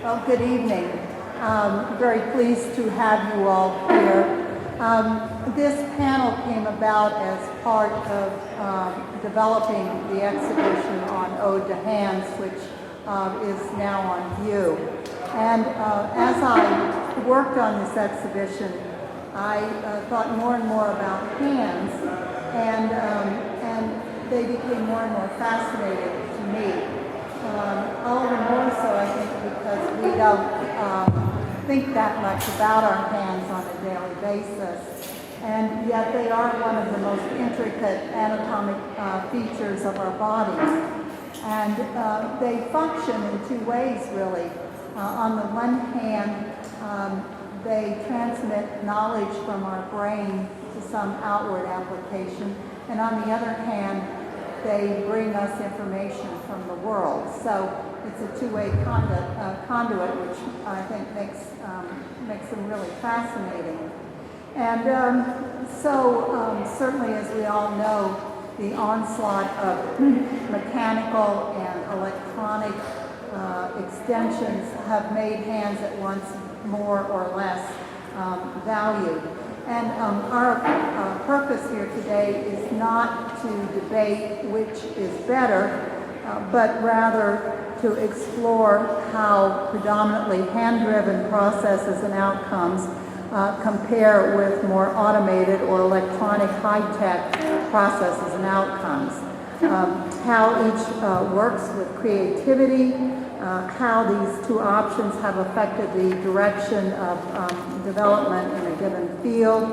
Well, good evening. Very pleased to have you all here. This panel came about as part of developing the exhibition on Ode to Hands, which is now on view. And as I worked on this exhibition, I thought more and more about hands, and they became more and more fascinating to me. All the more so, I think, because we don't think that much about our hands on a daily basis. And yet they are one of the most intricate anatomic features of our bodies. And they function in two ways, really. On the one hand, they transmit knowledge from our brain to some outward application. And on the other hand, they bring us information from the world. So it's a two-way conduit, which I think makes them really fascinating. And certainly, as we all know, the onslaught of mechanical and electronic extensions have made hands at once more or less valued. And our purpose here today is not to debate which is better, but rather to explore how predominantly hand-driven processes and outcomes compare with more automated or electronic high-tech processes and outcomes. How each works with creativity, how these two options have affected the direction of development in a given field,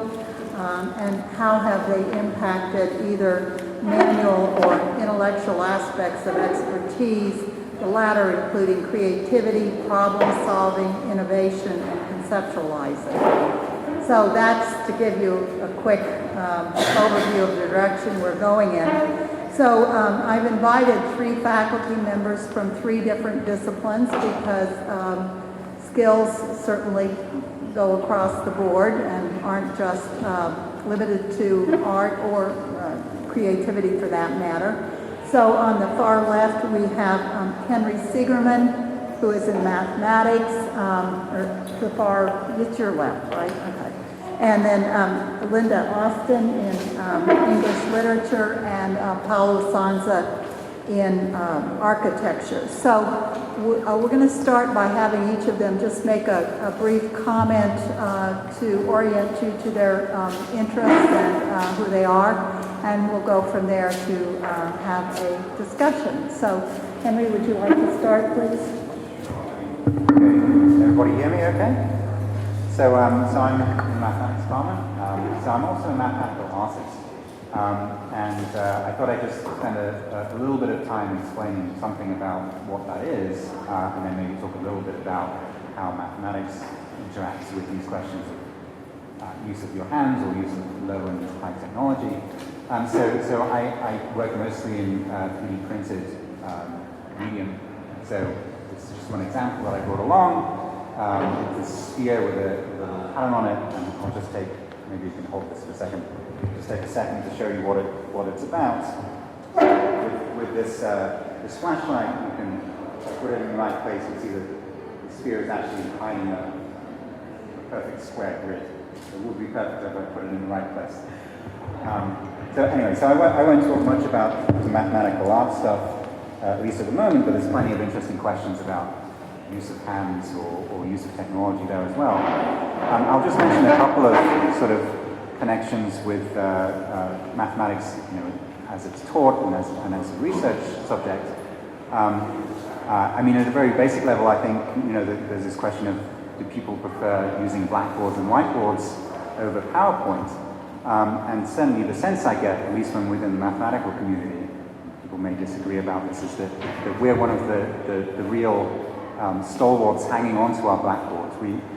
and how have they impacted either manual or intellectual aspects of expertise, the latter including creativity, problem solving, innovation, and conceptualizing. So that's to give you a quick overview of the direction we're going in. So I've invited 3 faculty members from 3 different disciplines because skills certainly go across the board and aren't just limited to art or creativity for that matter. So on the far left we have Henry Segerman, who is in mathematics, or the far, it's your left, right? Okay. And then Linda Austin in English literature, and Paola Sanza in architecture. So we're going to start by having each of them just make a brief comment to orient you to their interests and who they are, and we'll go from there to have a discussion. So Henry, would you like to start, please? Okay. Everybody hear me okay? So I'm a mathematics farmer, so I'm also a mathematical artist, and I thought I'd just spend a little bit of time explaining something about what that is, and then maybe talk a little bit about how mathematics interacts with these questions of use of your hands or use of low and high technology. So I work mostly in 3D printed medium, so this is just one example that I brought along. It's a sphere with a little pattern on it, and I'll just take, maybe you can hold this for a second, just take a second to show you what it's about. With this flashlight, you can put it in the right place and see that the sphere is actually hiding a perfect square grid. It would be perfect if I put it in the right place. So anyway, so I won't talk much about the mathematical art stuff, at least at the moment, but there's plenty of interesting questions about use of hands or use of technology there as well. I'll just mention a couple of sort of connections with mathematics, as it's taught and as a research subject. I mean, at a very basic level, I think there's this question of, do people prefer using blackboards and whiteboards over PowerPoint? And certainly the sense I get, at least from within the mathematical community, people may disagree about this, is that we're one of the real stalwarts hanging onto our blackboards.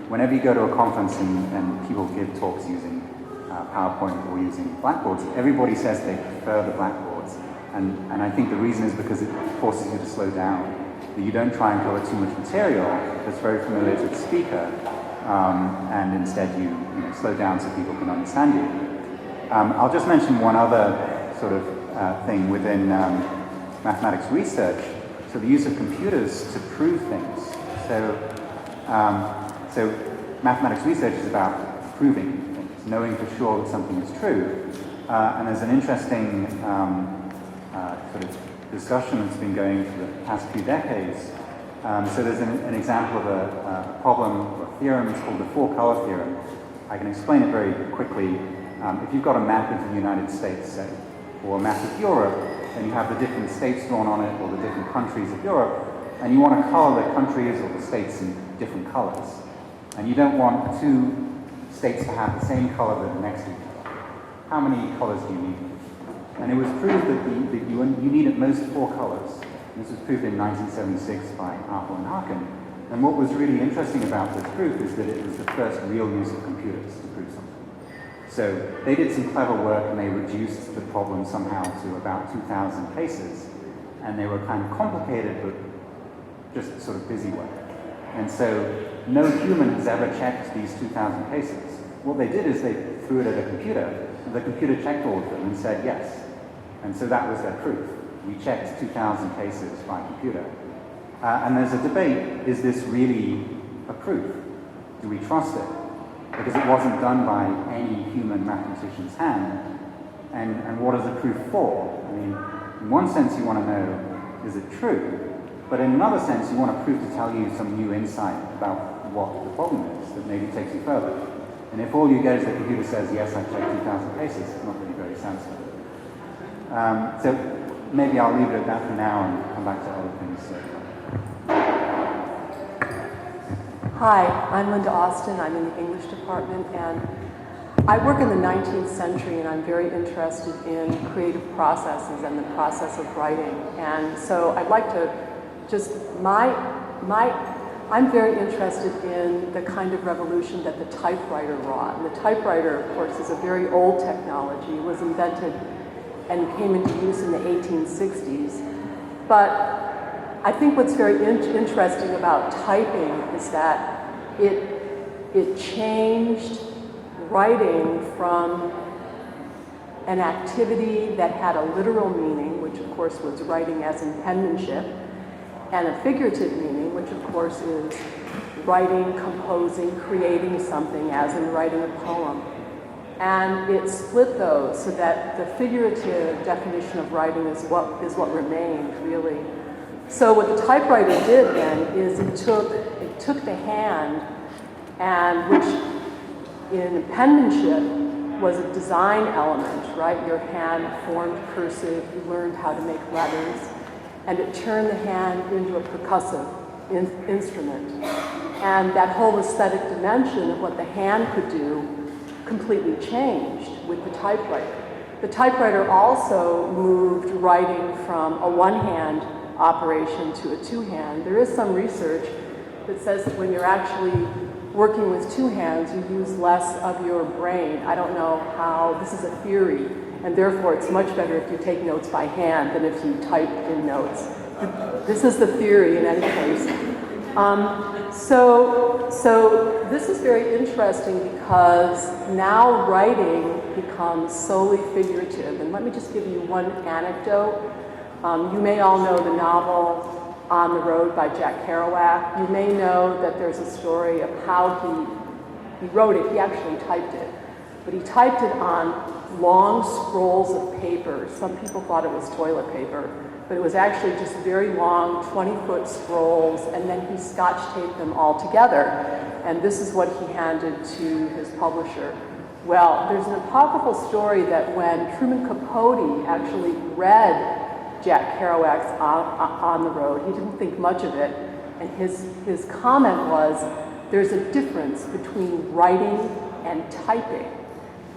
Whenever you go to a conference and people give talks using PowerPoint or using blackboards, everybody says they prefer the blackboards. And I think the reason is because it forces you to slow down. That you don't try and cover too much material that's very familiar to the speaker, and instead you slow down so people can understand you. I'll just mention one other sort of thing within mathematics research. So the use of computers to prove things. So So mathematics research is about proving things, knowing for sure that something is true. And there's an interesting sort of discussion that's been going for the past few decades. So there's an example of a problem or a theorem. It's called the four-color theorem. I can explain it very quickly. If you've got a map of the United States, say, or a map of Europe, and you have the different states drawn on it, or the different countries of Europe, and you want to color the countries or the states in different colors. And you don't want two states to have the same color that are next to each other. How many colors do you need? And it was proved that you need at most 4 colors. And this was proved in 1976 by Apple and Harkin. And what was really interesting about this proof is that it was the first real use of computers to prove something. So they did some clever work and they reduced the problem somehow to about 2,000 cases. And they were kind of complicated, but just sort of busy work. And so no human has ever checked these 2,000 cases. What they did is they threw it at a computer, and the computer checked all of them and said yes. And so that was their proof. We checked 2,000 cases by computer. And there's a debate, is this really a proof? Do we trust it? Because it wasn't done by any human mathematician's hand. And what is a proof for? I mean, in one sense you want to know, is it true? But in another sense, you want a proof to tell you some new insight about what the problem is that maybe takes you further. And if all you get is the computer says, yes, I've checked 2,000 cases, it's not really very sensible. So maybe I'll leave it at that for now and come back to other things. Hi, I'm Linda Austin. I'm in the English department, and I work in the 19th century, and I'm very interested in creative processes and the process of writing. And so I'd like to just, I'm very interested in the kind of revolution that the typewriter wrought. And the typewriter, of course, is a very old technology. It was invented and came into use in the 1860s. But I think what's very interesting about typing is that it changed writing from an activity that had a literal meaning, which of course was writing as in penmanship, and a figurative meaning, which of course is writing, composing, creating something, as in writing a poem. And it split those so that the figurative definition of writing is what remained, really. So what the typewriter did then is it took the hand, and which in penmanship was a design element, right? Your hand formed cursive, you learned how to make letters, and it turned the hand into a percussive instrument. And that whole aesthetic dimension of what the hand could do completely changed with the typewriter. The typewriter also moved writing from a one-hand operation to a two-hand. There is some research that says that when you're actually working with two hands, you use less of your brain. I don't know how, this is a theory, and therefore it's much better if you take notes by hand than if you type in notes. This is the theory in any case. So this is very interesting because now writing becomes solely figurative. And let me just give you one anecdote. You may all know the novel On the Road by Jack Kerouac. You may know that there's a story of how he wrote it. He actually typed it. But he typed it on long scrolls of paper. Some people thought it was toilet paper, but it was actually just very long 20-foot scrolls, and then he scotch taped them all together. And this is what he handed to his publisher. Well, there's an apocryphal story that when Truman Capote actually read Jack Kerouac's On the Road, he didn't think much of it, and his comment was, there's a difference between writing and typing.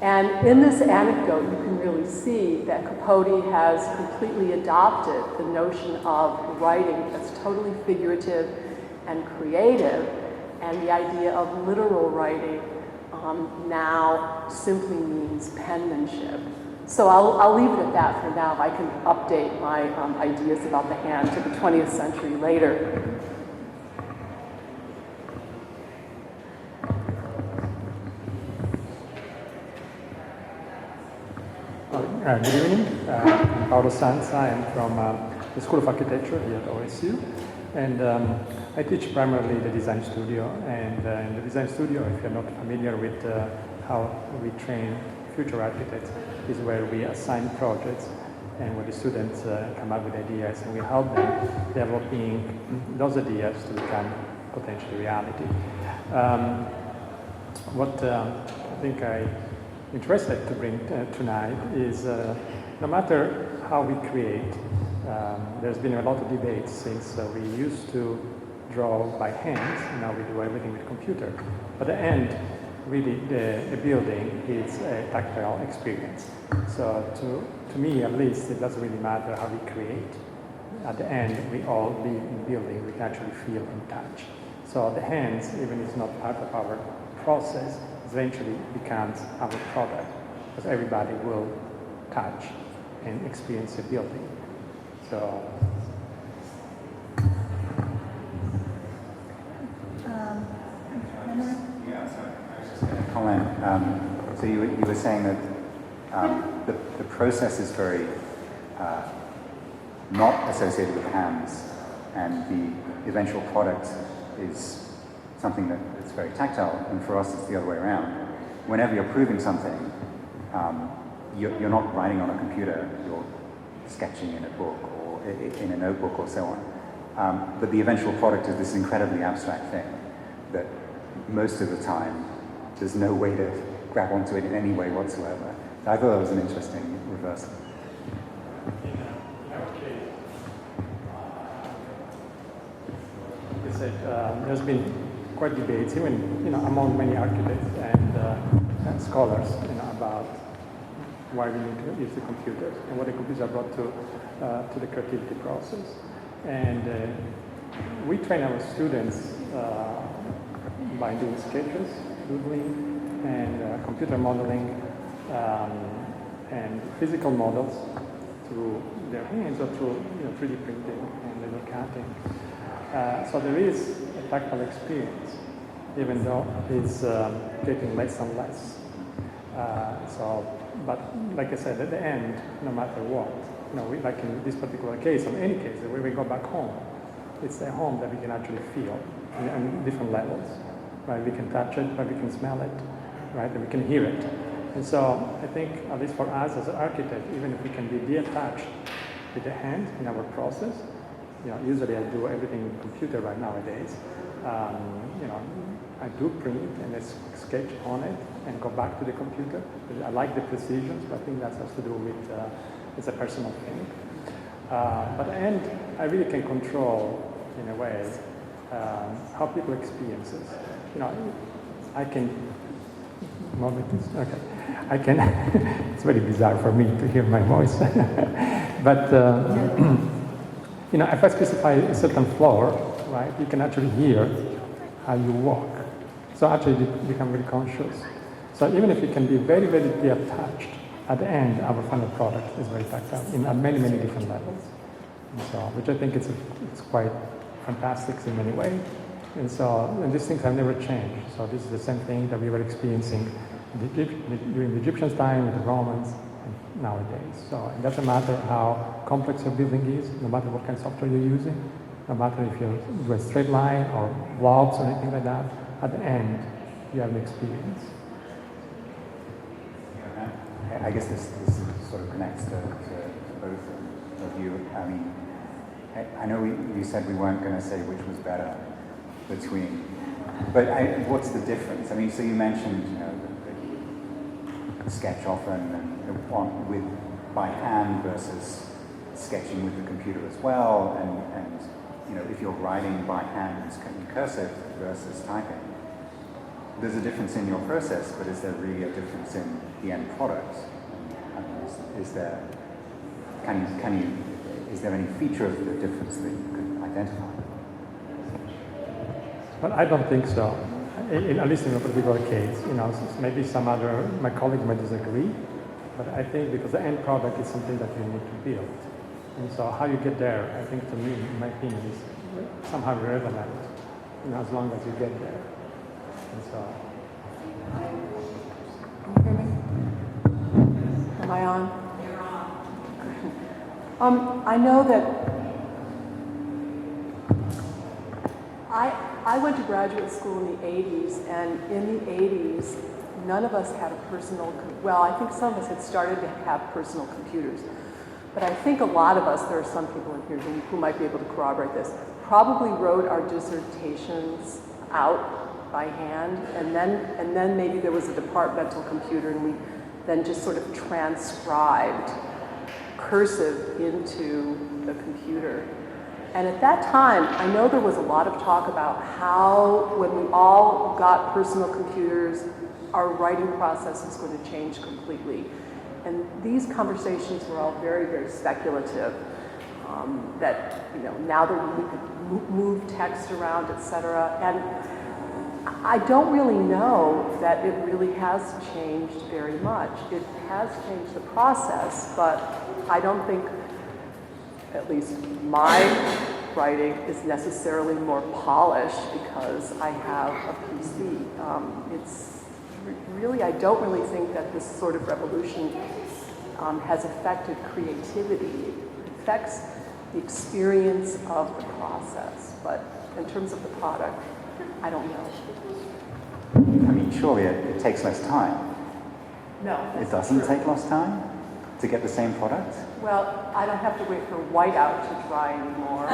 And in this anecdote, you can really see that Capote has completely adopted the notion of writing as totally figurative and creative, and the idea of literal writing now simply means penmanship. So I'll leave it at that for now. I can update my ideas about the hand to the 20th century later. Good evening. I'm Paola Sanza. I'm from the School of Architecture here at OSU. And I teach primarily the design studio, and in the design studio, if you're not familiar with how we train future architects, is where we assign projects and where the students come up with ideas, and we help them developing those ideas to become potentially reality. What I think I'm interested to bring tonight is no matter how we create, there's been a lot of debate since we used to draw by hand, now we do everything with computer. But at the end, really the building is a tactile experience. So to me at least, it doesn't really matter how we create. At the end, we all live in building, we can actually feel and touch. So the hands, even if it's not part of our process, eventually becomes our product, because everybody will touch and experience a building. So. Henry? Yeah, so I was just going to comment. So you were saying that the process is very not associated with hands, and the eventual product is something that's very tactile, and for us it's the other way around. Whenever you're proving something, you're not writing on a computer, you're sketching in a book or in a notebook or so on. But the eventual product is this incredibly abstract thing that most of the time there's no way to grab onto it in any way whatsoever. I thought that was an interesting reversal. There's been quite debates, even among many architects and scholars, about why we need to use the computers and what the computers are brought to the creativity process. And we train our students by doing sketches, doodling, and computer modeling, and physical models through their hands or through 3D printing and little cutting. So there is a tactile experience, even though it's getting less and less. But like I said, at the end, no matter what, like in this particular case, or any case, when we go back home, it's a home that we can actually feel on different levels, right? We can touch it, but we can smell it, right? And we can hear it. And so I think, at least for us as an architect, even if we can be detached with the hand in our process, usually I do everything in computer right nowadays. I do print and I sketch on it and go back to the computer. I like the precisions, but I think that has to do with it's a personal thing. But at the end, I really can control, in a way, how people experience it. I can. Okay. I can. It's very bizarre for me to hear my voice, but. If I specify a certain floor, right, you can actually hear how you walk. So actually you become very conscious. So even if you can be very, very detached, at the end, our final product is very tactile at many, many different levels. And so, which I think it's quite fantastic in many ways. And these things have never changed. So this is the same thing that we were experiencing during the Egyptians' time, with the Romans, and nowadays. So it doesn't matter how complex your building is, no matter what kind of software you're using, no matter if you do a straight line or blocks or anything like that, at the end, you have an experience. I guess this sort of connects to both of you. I mean, I know you said we weren't going to say which was better between, but what's the difference? I mean, so you mentioned, the sketch often and with by hand versus sketching with the computer as well, and if you're writing by hand, it's kind of cursive versus typing. There's a difference in your process, but is there really a difference in the end product? Is there any feature of the difference that you could identify? Well, I don't think so. At least in a particular case, maybe my colleagues might disagree, but I think because the end product is something that you need to build. And so how you get there, I think to me, in my opinion, is somehow relevant, as long as you get there. And so. Can you hear me? Am I on? You're on. I know that I went to graduate school in the 80s, and in the 80s, none of us had a personal, well, I think some of us had started to have personal computers. But I think a lot of us, there are some people in here who might be able to corroborate this, probably wrote our dissertations out by hand, and then maybe there was a departmental computer, and we then just sort of transcribed cursive into the computer. And at that time, I know there was a lot of talk about how, when we all got personal computers, our writing process is going to change completely. And these conversations were all very, very speculative. That, you know, now that we could move text around, et cetera. And I don't really know that it really has changed very much. It has changed the process, but I don't think, at least my writing is necessarily more polished because I have a PC. It's really, I don't really think that this sort of revolution has affected creativity. It affects the experience of the process, but in terms of the product, I don't know. I mean, surely it takes less time. No. It doesn't take less time to get the same product? Well, I don't have to wait for whiteout to dry anymore.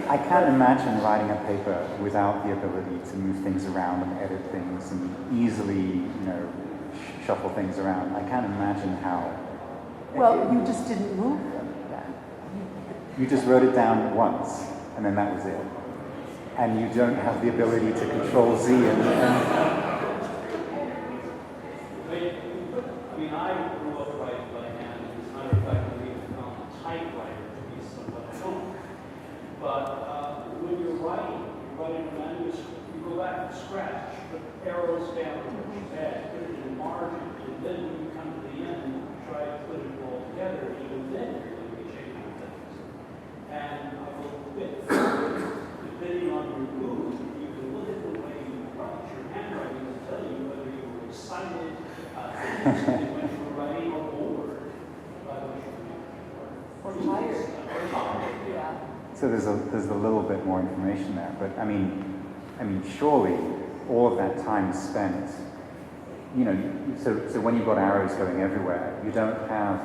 I can't imagine writing a paper without the ability to move things around and edit things and easily, you know, shuffle things around. I can't imagine how. Well, you just didn't move them then. You just wrote it down once, and then that was it. And you don't have the ability to control Z and I mean, I grew up writing by hand. As a matter of fact, I even found a typewriter to be somewhat at home. But when you're writing a manuscript, you go back to scratch, put arrows down, put it in margin, and then when you come to the end, you try to put it all together, even then you're going to be changing things. And I will admit, depending on your mood, you can look at the way you write. Your handwriting will tell you whether you were excited when you were writing or bored by what you were doing. Or tired. Or tired, Yeah. so there's a little bit more information there. But I mean, surely all of that time spent, you know, so when you've got arrows going everywhere, you don't have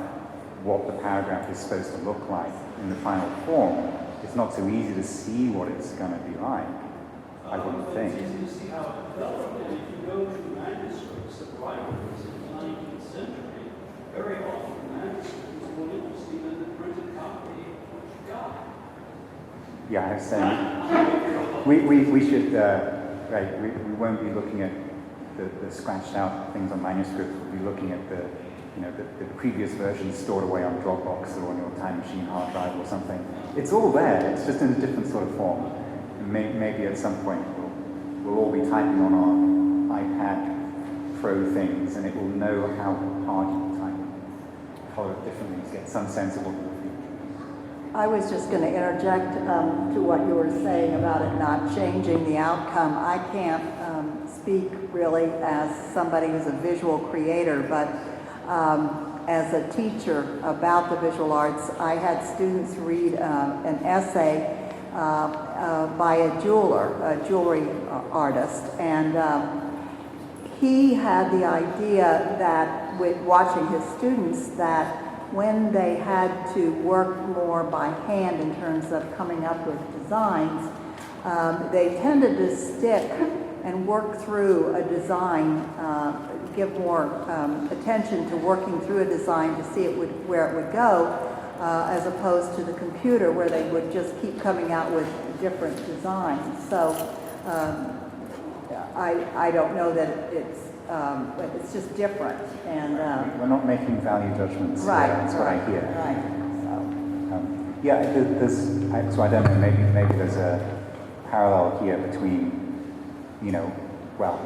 what the paragraph is supposed to look like in the final form. It's not so easy to see what it's going to be like, I wouldn't think. It's easy to see how it developed. And if you go to manuscripts of writers in the 19th century, very often the manuscript is more interesting than the printed copy of what you got. Yeah, I was saying, we should, right, we won't be looking at the scratched out things on manuscripts. We'll be looking at the previous versions stored away on Dropbox or on your Time Machine hard drive or something. It's all there, it's just in a different sort of form. And maybe at some point we'll all be typing on our iPad Pro things and it will know how hard you type, color it differently to get some sense of what you're feeling. I was just going to interject to what you were saying about it not changing the outcome. I can't speak really as somebody who's a visual creator, but as a teacher about the visual arts, I had students read an essay by a jeweler, a jewelry artist, and he had the idea that with watching his students that when they had to work more by hand in terms of coming up with designs, they tended to stick and work through a design, give more attention to working through a design to see where it would go, as opposed to the computer where they would just keep coming out with different designs. So I don't know that it's just different. And we're not making value judgments. Right, That's what I hear. Right. Yeah, so I don't know. Maybe there's a parallel here between, you know, well,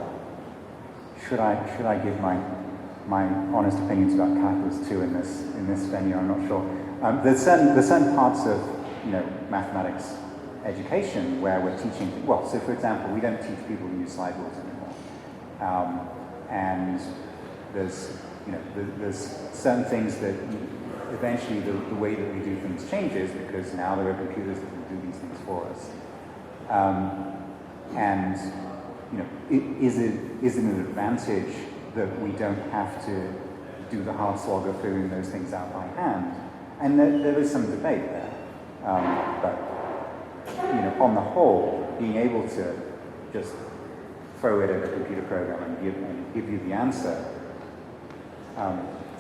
should I give my honest opinions about calculus 2 in this venue? I'm not sure. There's certain parts of, you know, mathematics education where we're teaching. Well, so for example, we don't teach people to use slide rules anymore, and there's certain things that eventually the way that we do things changes because now there are computers that can do these things for us. And you know, is it an advantage that we don't have to do the hard slog of figuring those things out by hand? And there is some debate there. But you know, on the whole, being able to just throw it at a computer program and give you the answer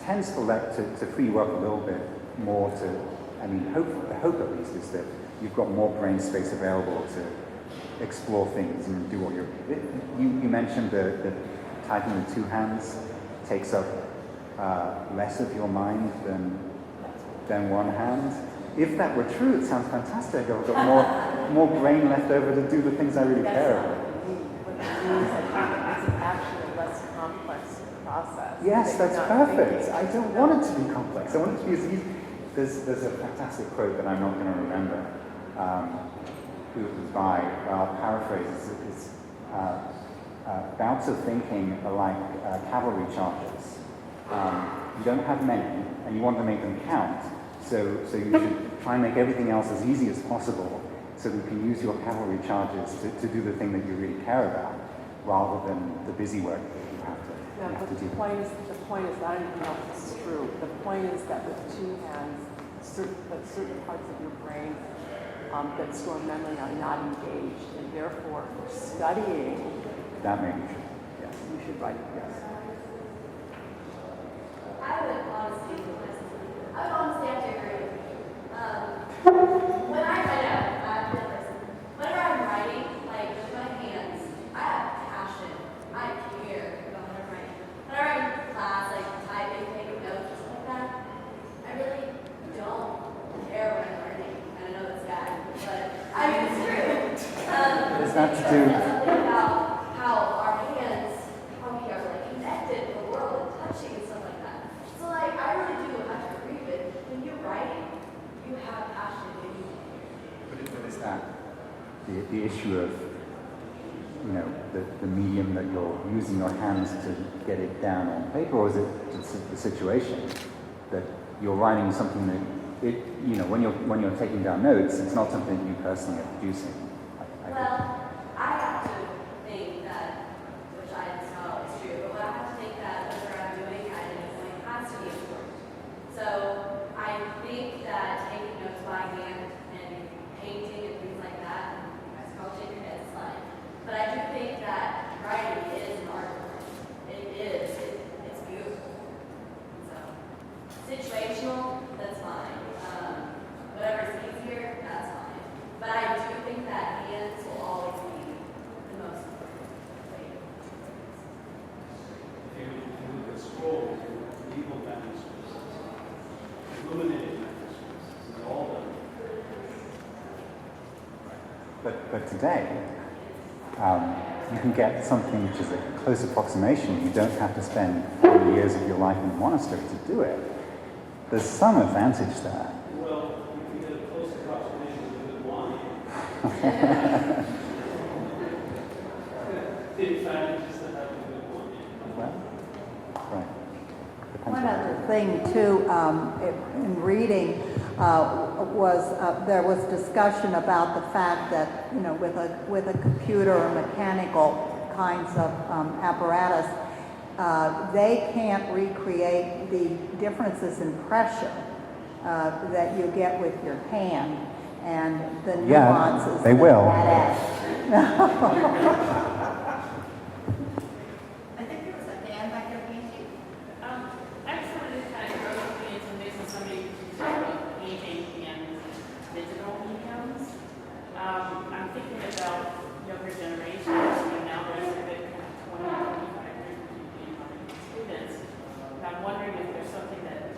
tends to free you up a little bit more to, I mean, the hope at least is that you've got more brain space available to explore things and do all your, you mentioned the typing with two hands takes up less of your mind than one hand. If that were true, it sounds fantastic. I've got more brain left over to do the things I really care about. What it means, I think it's actually a less complex process. Yes, that's perfect. I don't want it to be complex. I want it to be as easy. There's a fantastic quote that I'm not going to remember who it was by. I'll paraphrase. It's bouts of thinking are like cavalry charges. You don't have many, and you want to make them count. So you should try and make everything else as easy as possible so you can use your cavalry charges to do the thing that you really care about, rather than the busy work that you have to do. The point is not anything else is true. The point is that with two hands, certain parts of your brain that store memory are not engaged, and therefore for studying, That may be true. yes, you should write it, yes. I would honestly have to agree with you. When I write out, I'm the person. Whenever I'm writing, like with my hands, I have passion. I care about what I'm writing. Whenever I'm in class, like typing, taking notes, just like that, I really don't care what I'm learning. And I know that's bad, but I mean it's true. Does that to do? Something about how our hands, how we are like connected to the world and touching and stuff like that. So like I really do have to agree with when you write, you have passion in you. But is that the issue of, you know, the medium that you're using your hands to get it down on paper, or is it just the situation that you're writing something that it, you know, when you're taking down notes, it's not something that you personally are producing? Well, I have to think that, which I it's not always true, but I have to think that whatever I'm doing, I am doing has to be important. So I think that taking notes by hand and painting and things like that, and you guys can all shake your heads, it's fine. But I do think that writing is an art form. It is. It's beautiful. So situational, that's fine. Whatever's easier, that's fine. But I do think that hands will always be the most important way. If you look at scrolls, legal manuscripts, illuminated manuscripts, this is all done. But today, you can get something which is a close approximation. You don't have to spend 40 years of your life in a monastery to do it. There's some advantage there. Well, you can get a close approximation with good wine. The advantage is to have a good wine. Well, right. Depends One on- other thing too, in reading, there was discussion about the fact that, you know, with a computer or mechanical kinds of apparatus, they can't recreate the differences in pressure that you get with your hand and the nuances. they will. that adds. I think there was a hand back there painting. I just wanted to kind of throw something into the mix of somebody who's talking about painting and digital mediums. I'm thinking about younger generations, and now there's a good kind of 20, 25 students. And I'm wondering if there's something that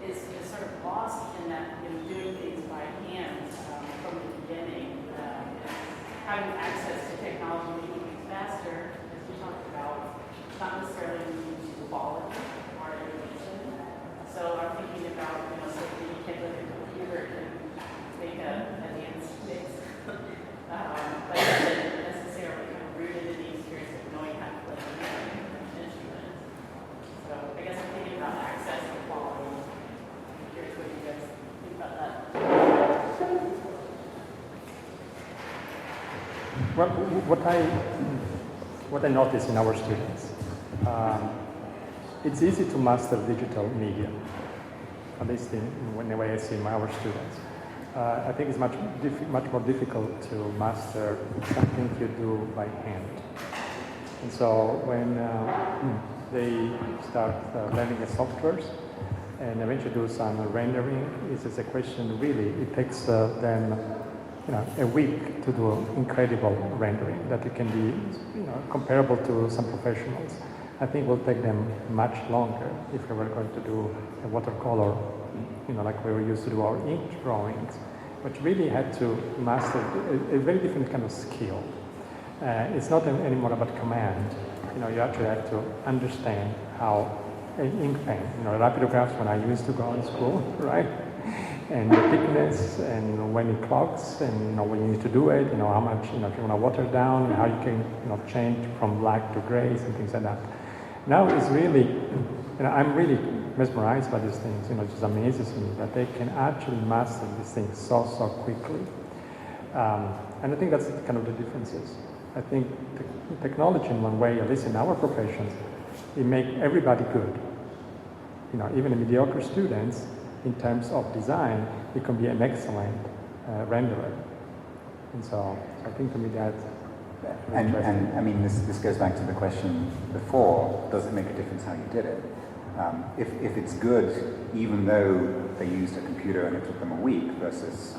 is sort of lost in that, you know, doing things by hand from the beginning, having access to technology, making things faster, as we talked about, not necessarily needing to quality or innovation. So I'm thinking about, you know, something you can look at a computer and make a dance mix, but isn't necessarily kind of rooted in the experience of knowing how to play an instrument. So I guess I'm thinking about access to quality Well, what I notice in our students, it's easy to master digital media, at least in the way I see our students. I think it's much more difficult to master something you do by hand. And so when they start learning the softwares and eventually do some rendering, it's just a question really, it takes them a week to do incredible rendering that it can be comparable to some professionals. I think it will take them much longer if we were going to do a watercolor, like we were used to do our ink drawings, but really had to master a very different kind of skill. It's not anymore about command. You actually have to understand how an ink pen, rapidographs when I used to go in school, right? And the thickness and when it clogs and when you need to do it, how much, if you want to water down, and how you can change from black to grays and things like that. Now it's really, I'm really mesmerized by these things, it just amazes me that they can actually master these things so quickly. And I think that's kind of the differences. I think technology in one way, at least in our professions, it makes everybody good. Even the mediocre students, in terms of design, it can be an excellent renderer. And so I think to me that's And I mean, this goes back to the question before, does it make a difference how you did it? If it's good, even though they used a computer and it took them a week versus,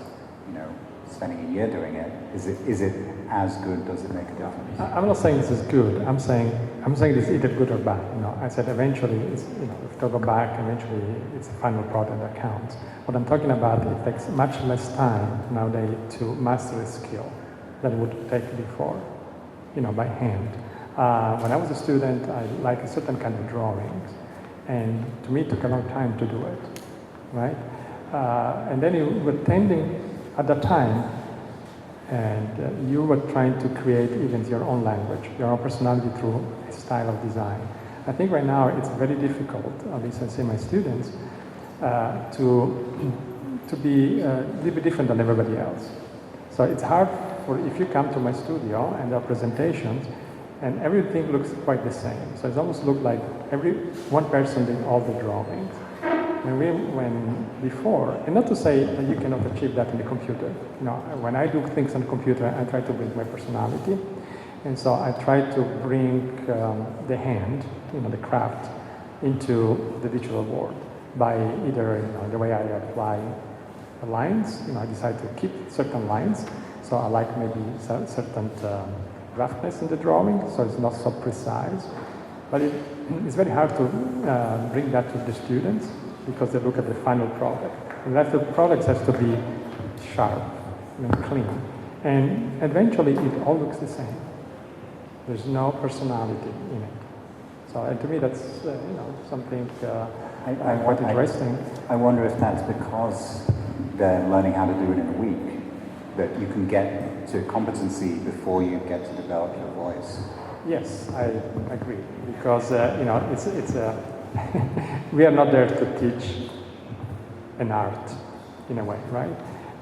spending a year doing it, is it as good? Does it make a difference? I'm not saying this is good. I'm saying it's either good or bad. I said eventually, it's, if you go back, eventually it's the final product that counts. What I'm talking about, it takes much less time nowadays to master a skill than it would take before, by hand. When I was a student, I liked a certain kind of drawings, and to me it took a long time to do it, right? And then you were tending at that time, and you were trying to create even your own language, your own personality through a style of design. I think right now it's very difficult, at least I see my students, to be a little bit different than everybody else. So it's hard if you come to my studio and there are presentations and everything looks quite the same. So it almost looks like one person did all the drawings. When before, and not to say that you cannot achieve that in the computer. When I do things on the computer, I try to bring my personality. And so I try to bring the hand, the craft, into the digital world by either the way I apply lines. I decide to keep certain lines. So I like maybe certain roughness in the drawing, so it's not so precise. But it's very hard to bring that to the students because they look at the final product. And that the product has to be sharp and clean. And eventually it all looks the same. There's no personality in it. So and to me that's something quite interesting. I wonder if that's because they're learning how to do it in a week, that you can get to competency before you get to develop your voice. Yes, I agree. Because it's we are not there to teach an art in a way, right?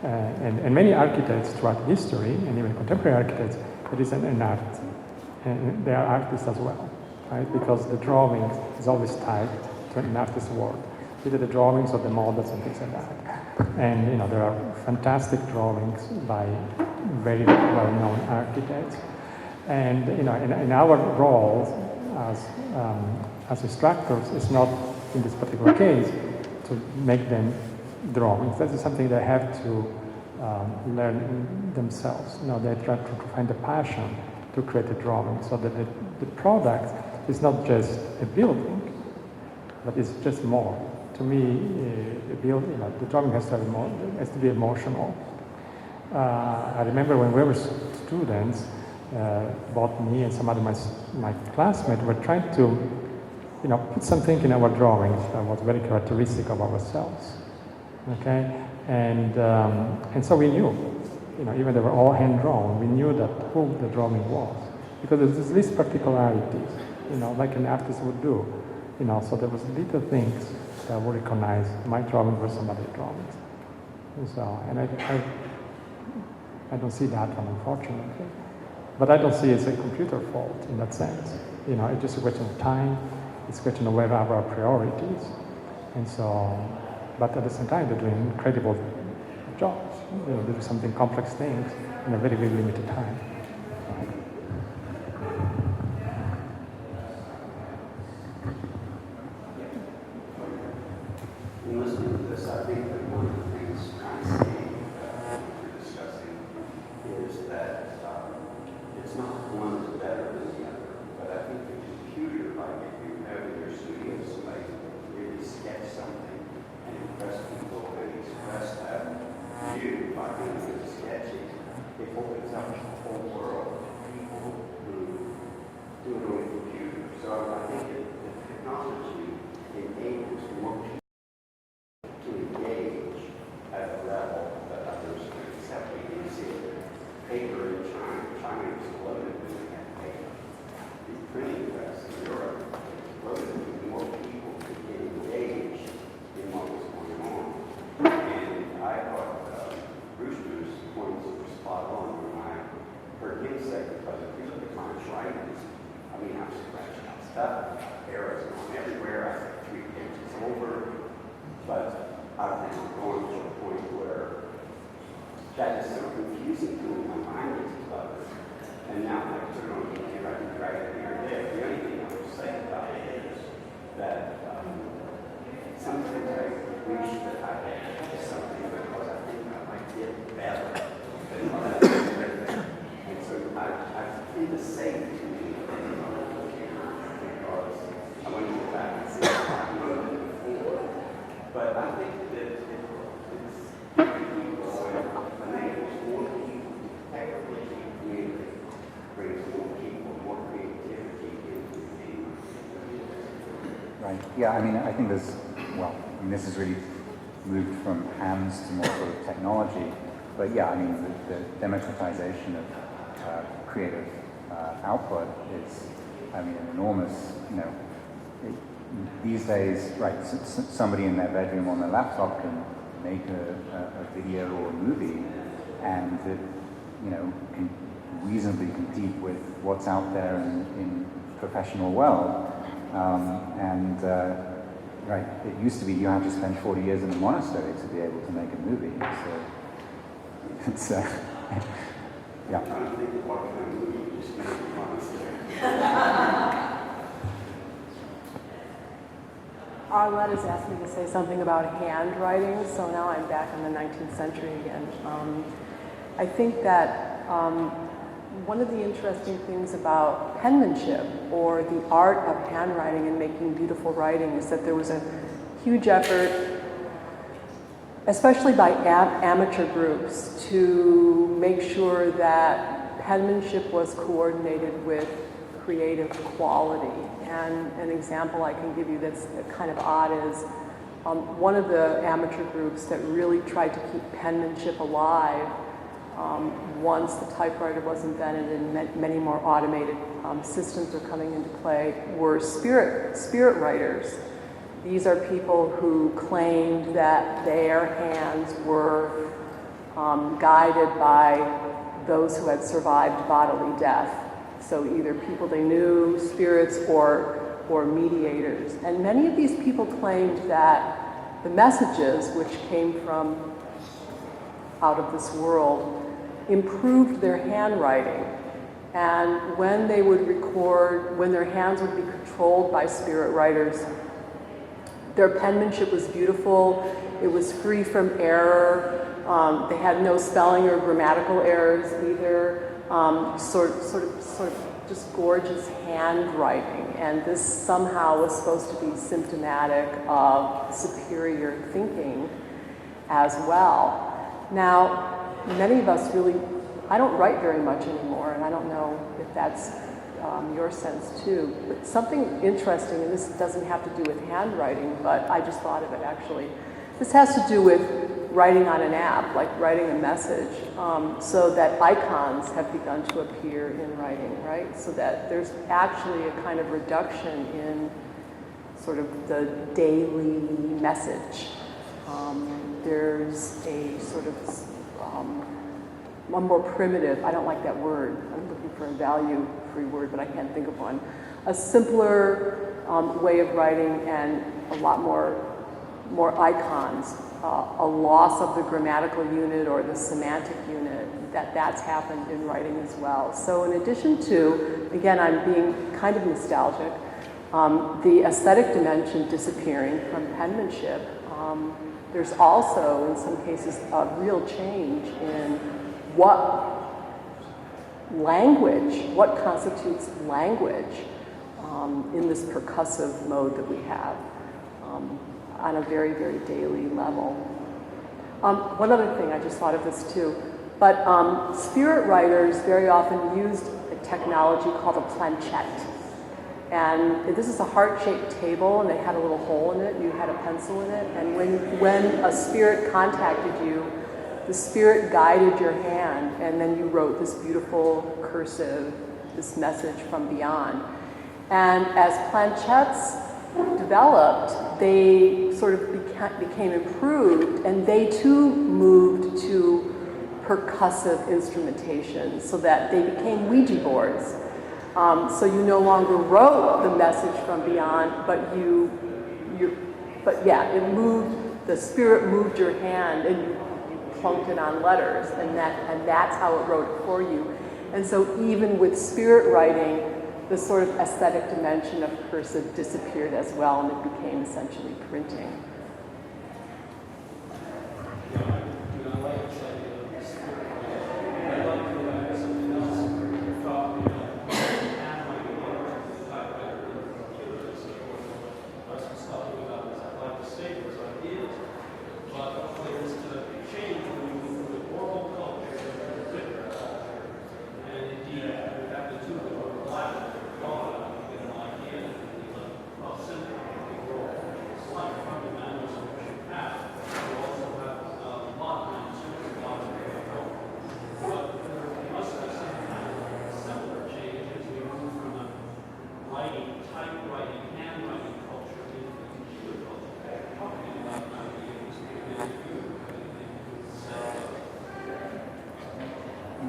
And many architects throughout history, and even contemporary architects, it is an art. And they are artists as well, right? Because the drawing is always tied to an artist's work, either the drawings or the models and things like that. And there are fantastic drawings by very well-known architects. And in our role as instructors, it's not in this particular case to make them drawings. That is something they have to learn themselves. They try to find a passion to create a drawing, so that the product is not just a building, but it's just more. To me, the drawing has to be emotional. I remember when we were students, both me and some other my classmates were trying to, put something in our drawings that was very characteristic of ourselves. Okay, and so we knew, even they were all hand drawn, we knew that who the drawing was, because there's these particularities, like an artist would do, so there was little things that would recognize my drawing versus some other drawings. And so, and I don't see that one, unfortunately. But I don't see it as a computer fault in that sense. You know, it's just a question of time. It's a question of where are our priorities. And so, but at the same time, they're doing incredible jobs. You know, they do something complex things in a very, very limited time. In listening to this, I think that one of the things I'm seeing we're discussing is that it's not one is better than the other, but I think the computer, like if you have in your studio somebody really sketch something and impress people and express that view by doing good sketching, it opens up a whole world of people who do it on a computer. So I think the technology enables more people to engage at a level that others can accept. You see paper in China. China exploded when they had paper. The printing press in Europe exploded when more people could get engaged in what was going on. And I thought Brewster's points were spot on when I heard him say, because if you look at my writings, I mean, I'm scratching out stuff, errors on everywhere. I said 3 pages over. But I've been going to a point where that is so confusing to me. My mind gets cluttered. And now I put it on the computer, I can drag it here and there. The only thing I will say about it is that sometimes I wish that I had something because I think I might get better than what I did there. And so I feel the same to me because I want to go back and see what I wrote before. But I think that it's people enables more people to actively communicate, brings more people, more creativity into the game. Right. Yeah, I mean, I think there's, well, I mean, this has really moved from hands to more sort of technology. But yeah, I mean, the democratization of creative output is, I mean, an enormous, you know, these days, right, somebody in their bedroom on their laptop can make a video or a movie, and it, you know, can reasonably compete with what's out there in professional world. Right, it used to be you had to spend 40 years in a monastery to be able to make a movie. So it's yeah. I'm trying to think of what kind of movie you just made in a monastery. Arlette has asked me to say something about handwriting, so now I'm back in the 19th century again. I think that one of the interesting things about penmanship or the art of handwriting and making beautiful writing is that there was a huge effort, especially by amateur groups, to make sure that penmanship was coordinated with creative quality. And an example I can give you that's kind of odd is one of the amateur groups that really tried to keep penmanship alive once the typewriter was invented and many more automated systems are coming into play were spirit writers. These are people who claimed that their hands were guided by those who had survived bodily death. So either people they knew, spirits, or mediators. And many of these people claimed that the messages which came from out of this world improved their handwriting. And when they would record, when their hands would be controlled by spirit writers, their penmanship was beautiful, it was free from error, they had no spelling or grammatical errors either. Sort of just gorgeous handwriting, and this somehow was supposed to be symptomatic of superior thinking as well. Now, many of us really, I don't write very much anymore, and I don't know if that's your sense too, but something interesting, and this doesn't have to do with handwriting, but I just thought of it actually. This has to do with writing on an app, like writing a message, so that icons have begun to appear in writing, right? So that there's actually a kind of reduction in sort of the daily message. There's a sort of a more primitive, I don't like that word, I'm looking for a value-free word, but I can't think of one, a simpler way of writing and a lot more icons, a loss of the grammatical unit or the semantic unit, that's happened in writing as well. So in addition to, again, I'm being kind of nostalgic, the aesthetic dimension disappearing from penmanship, there's also, in some cases, a real change in what constitutes language in this percussive mode that we have on a very, very daily level. One other thing, I just thought of this too, but spirit writers very often used a technology called a planchette. And this is a heart-shaped table, and they had a little hole in it, and you had a pencil in it, and when a spirit contacted you, the spirit guided your hand, and then you wrote this beautiful cursive, this message from beyond. And as planchettes developed, they sort of became improved, and they too moved to percussive instrumentation, so that they became Ouija boards. So you no longer wrote the message from beyond, but it moved, the spirit moved your hand, and you plunked it on letters, and that's how it wrote it for you. And so even with spirit writing, the sort of aesthetic dimension of cursive disappeared as well, and it became essentially printing.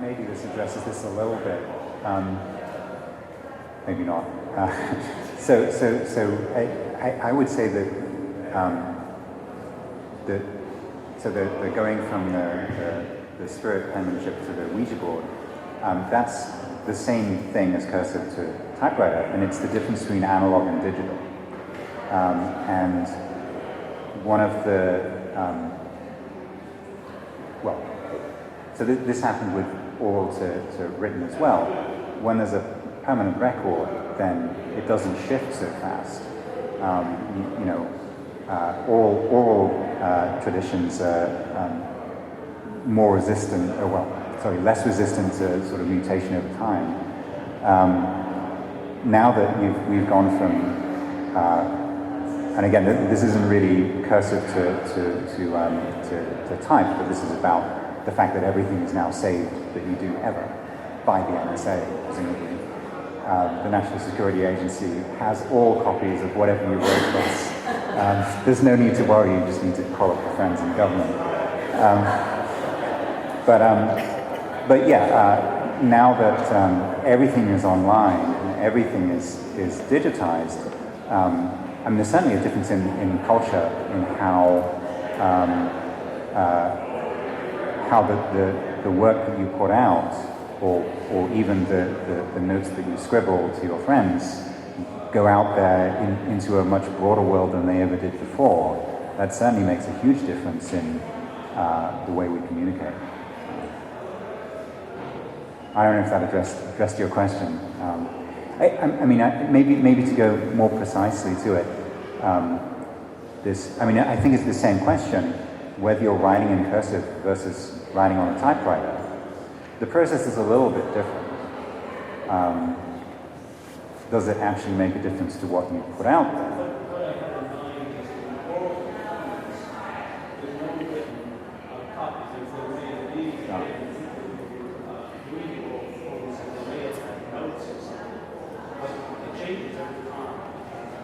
Maybe this addresses this a little bit. Maybe not. I would say that the going from the spirit penmanship to the Ouija board, that's the same thing as cursive to typewriter, and it's the difference between analog and digital. And one of the so this happened with oral to written as well. When there's a permanent record, then it doesn't shift so fast. Oral traditions are more resistant, less resistant to sort of mutation over time. Now that we've gone from, and again, this isn't really cursive to type, but this is about the fact that everything is now saved that you do ever by the NSA, presumably. The National Security Agency has all copies of whatever you wrote us. There's no need to worry, you just need to call up your friends in government. Now that everything is online and everything is digitized, there's certainly a difference in culture in how the work that you put out, or even the notes that you scribble to your friends, go out there into a much broader world than they ever did before. That certainly makes a huge difference in the way we communicate. I don't know if that addressed your question. Maybe to go more precisely to it, I think it's the same question, whether you're writing in cursive versus writing on a typewriter. The process is a little bit different. Does it actually make a difference to what you put out there? What I have in mind is the oral documents, there's no written copies. There's the way of reading, reading oral forms, and the way of notes and something. But it changes every time.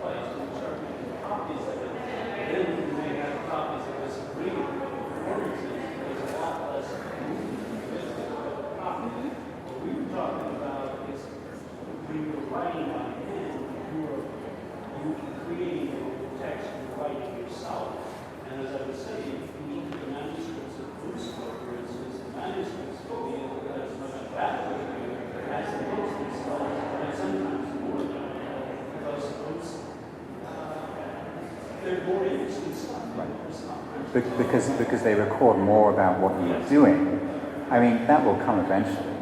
But you start making copies of it, then you may have copies of this reading performances. There's a lot less movement. more interesting stuff. Because they record more about what you're doing. I mean, that will come eventually.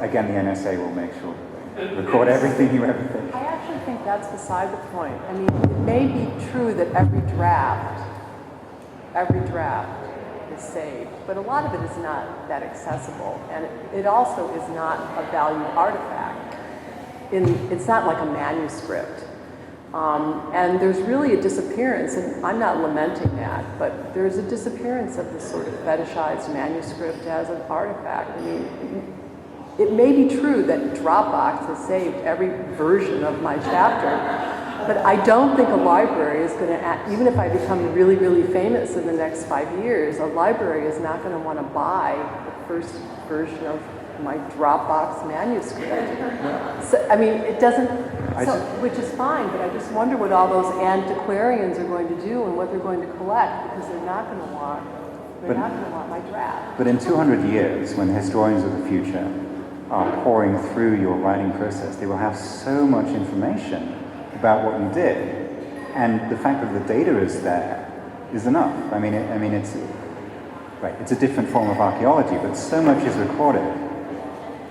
Again, the NSA will make sure they record everything you ever think. I actually think that's beside the point. I mean, it may be true that every draft is saved, but a lot of it is not that accessible, and it also is not a valued artifact. It's not like a manuscript. And there's really a disappearance, and I'm not lamenting that, but there's a disappearance of this sort of fetishized manuscript as an artifact. I mean, it may be true that Dropbox has saved every version of my chapter, but I don't think a library is going to, even if I become really, really famous in the next 5 years, a library is not going to want to buy the first version of my Dropbox manuscript. So, I mean, it doesn't, which is fine, but I just wonder what all those antiquarians are going to do and what they're going to collect, because they're not going to want my draft. But in 200 years, when historians of the future are pouring through your writing process, they will have so much information about what you did, and the fact that the data is there is enough. I mean, it's right. It's a different form of archaeology, but so much is recorded,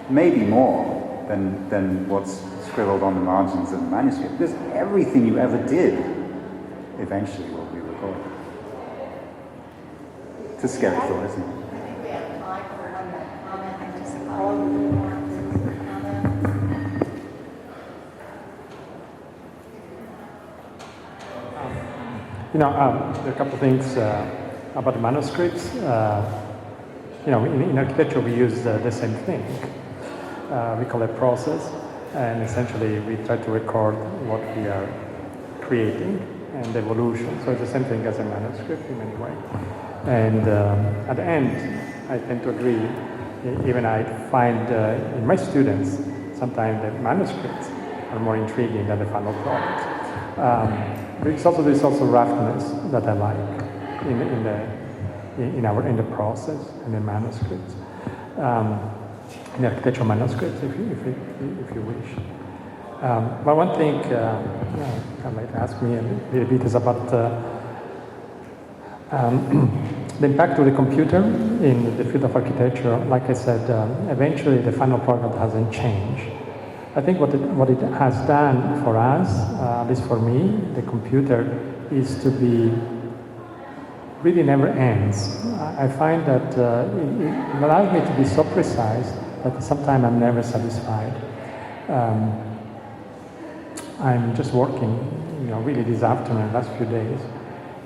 maybe more than what's scribbled on the margins of the manuscript. Because everything you ever did eventually will be recorded. It's a scary thought, isn't it? I think we have time for another comment. And just all of you want to comment. There are a couple of things about the manuscripts. In architecture we use the same thing. We call it process, and essentially we try to record what we are creating and the evolution. So it's the same thing as a manuscript in many ways. And at the end, I tend to agree. Even I find in my students sometimes the manuscripts are more intriguing than the final product. There's also roughness that I like in the process and the manuscripts, in the architectural manuscripts, if you wish. But one thing I'd like to ask me a little bit is about the impact of the computer in the field of architecture. Like I said, eventually the final product hasn't changed. I think what it has done for us, at least for me, the computer, is to be really never ends. I find that it allows me to be so precise that sometimes I'm never satisfied. I'm just working, really this afternoon, last few days,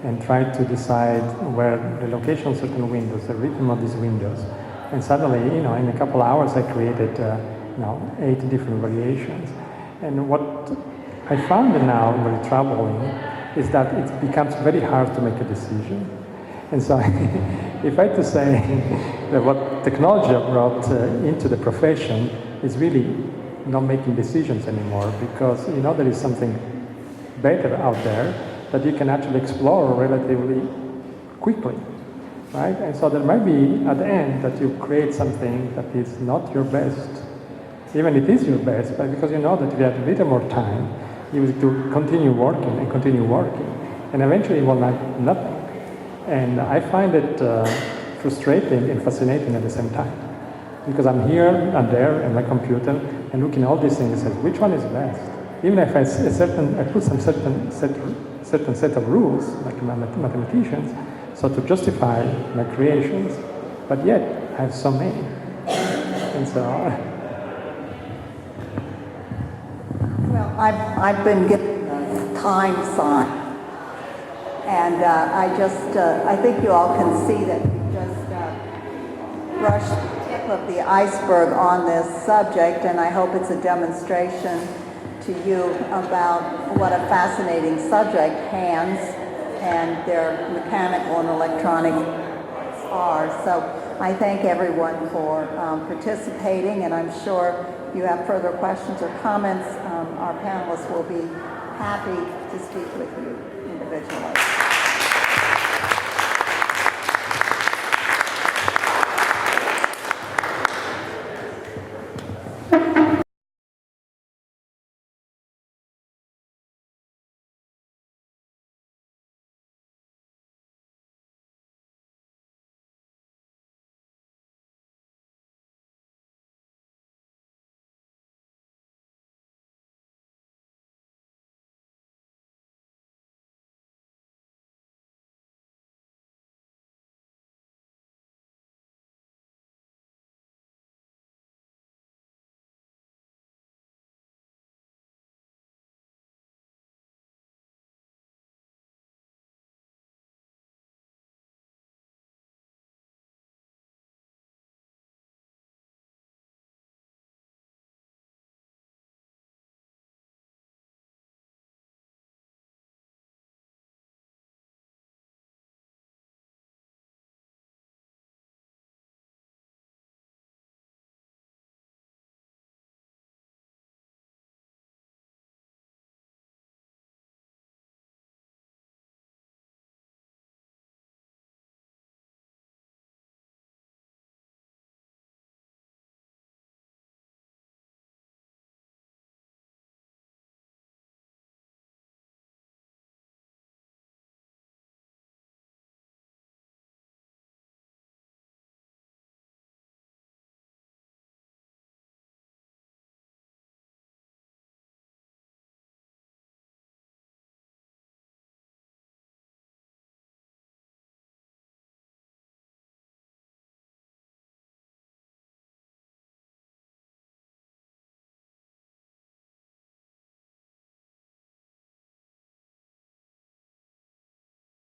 and try to decide where the location of certain windows, the rhythm of these windows, and suddenly, in a couple hours, I created 8 different variations. And what I found now, very troubling, is that it becomes very hard to make a decision. And so, if I had to say that what technology brought into the profession is really not making decisions anymore, because there is something better out there that you can actually explore relatively quickly, right? And so there might be at the end that you create something that is not your best. Even it is your best, but because you know that if you have a little more time, you will to continue working, and eventually you will have nothing. And I find it frustrating and fascinating at the same time, because I'm here and there in my computer and looking at all these things and say, which one is best? Even if I put some certain set of rules, like mathematicians, so to justify my creations, but yet I have so many, and so. Well, I've been given a time sign, and I think you all can see that we just brushed the tip of the iceberg on this subject, and I hope it's a demonstration to you about what a fascinating subject hands and their mechanical and electronic are. So I thank everyone for participating, and I'm sure you have further questions or comments. Our panelists will be happy to speak with you individually.